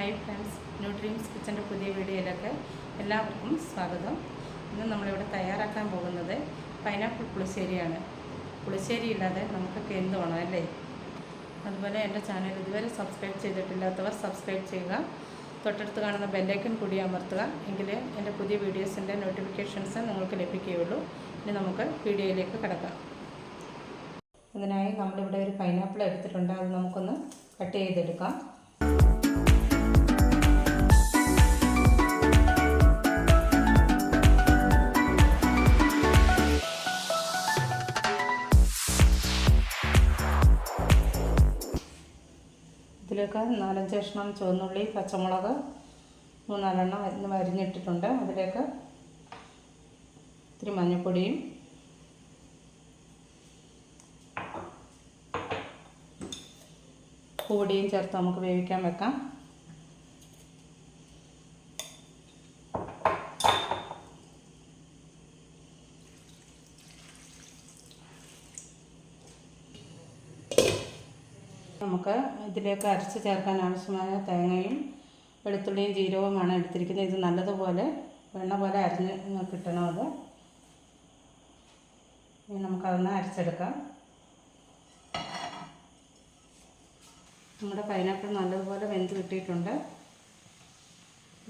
Hi friends, new dreams കിച്ചൻ്റെ പുതിയ വീഡിയോയിലേക്ക് എല്ലാവർക്കും സ്വാഗതം. ഇന്ന് നമ്മളിവിടെ തയ്യാറാക്കാൻ പോകുന്നത് പൈനാപ്പിൾ പുളിശ്ശേരിയാണ്. പുളിശ്ശേരി ഇല്ലാതെ നമുക്കൊക്കെ എന്ത് വേണം അല്ലേ? അതുപോലെ എൻ്റെ ചാനൽ ഇതുവരെ സബ്സ്ക്രൈബ് ചെയ്തിട്ടില്ലാത്തവർ സബ്സ്ക്രൈബ് ചെയ്യുക, തൊട്ടടുത്ത് കാണുന്ന ബെല്ലൈക്കൺ കൂടി അമർത്തുക. എങ്കിലേ എൻ്റെ പുതിയ വീഡിയോസിൻ്റെ നോട്ടിഫിക്കേഷൻസ് നിങ്ങൾക്ക് ലഭിക്കുകയുള്ളൂ. ഇനി നമുക്ക് വീഡിയോയിലേക്ക് കിടക്കാം. അതിനായി നമ്മളിവിടെ ഒരു പൈനാപ്പിൾ എടുത്തിട്ടുണ്ട്. അത് നമുക്കൊന്ന് കട്ട് ചെയ്തെടുക്കാം. ഇതിലേക്ക് 4-5 കഷ്ണം ചുവന്നുള്ളി, പച്ചമുളക് 3-4 അരിഞ്ഞിട്ടിട്ടുണ്ട്. അതിലേക്ക് ഇത്തിരി മഞ്ഞൾപ്പൊടിയും പൊടിയും ചേർത്ത് നമുക്ക് വേവിക്കാൻ വെക്കാം. നമുക്ക് ഇതിലേക്ക് അരച്ച് ചേർക്കാൻ ആവശ്യമായ തേങ്ങയും വെളുത്തുള്ളിയും ജീരകവുമാണ് എടുത്തിരിക്കുന്നത്. ഇത് നല്ലതുപോലെ വെണ്ണ പോലെ അരിഞ്ഞ് കിട്ടണം. അത് ഇനി നമുക്കതൊന്ന് അരച്ചെടുക്കാം. നമ്മുടെ പൈനാപ്പിൾ നല്ലതുപോലെ വെന്ത് കിട്ടിയിട്ടുണ്ട്.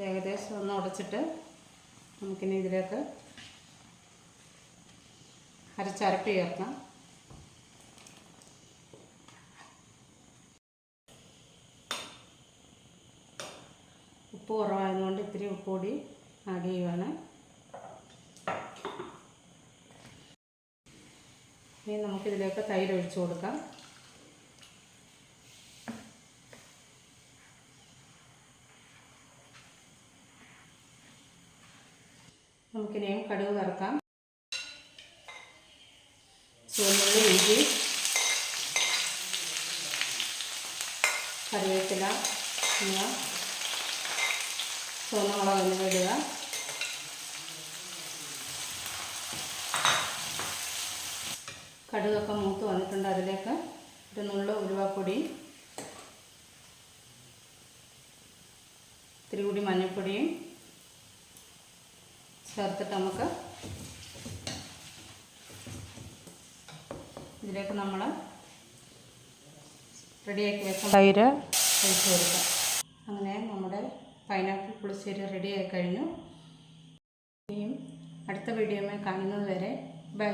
ഏകദേശം ഒന്ന് ഉടച്ചിട്ട് നമുക്കിനി ഇതിലേക്ക് അരച്ചരപ്പ് ചേർക്കാം. ഉപ്പ് കുറവായതുകൊണ്ട് ഇത്തിരി ഉപ്പ് കൂടി ആഡ് ചെയ്യുവാണ്. ഇനി നമുക്കിതിലേക്ക് തൈര് ഒഴിച്ചു കൊടുക്കാം. നമുക്കിനിയും കടുക് വറുക്കാം. ചുവന്നുള്ളി, ഇഞ്ചി, കറിവേപ്പില, ചുവന്ന മുളക് എന്നിവ ഇടുക. കടുകൊക്കെ മൂത്ത് വന്നിട്ടുണ്ട്. അതിലേക്ക് ഒരു നുള്ളു ഉലുവപ്പൊടി, ഇത്തിരി കൂടി മഞ്ഞൾപ്പൊടിയും ചേർത്തിട്ട് നമുക്ക് ഇതിലേക്ക് നമ്മൾ റെഡിയാക്കി വെക്കാം. തൈര് ഒഴിച്ച് കൊടുക്കാം. അങ്ങനെ നമ്മുടെ പൈനാപ്പിൾ പുളിശ്ശേരി റെഡിയായി കഴിഞ്ഞു. ഇനിയും അടുത്ത വീഡിയോയിൽ കാണുന്നത് വരെ ബൈ.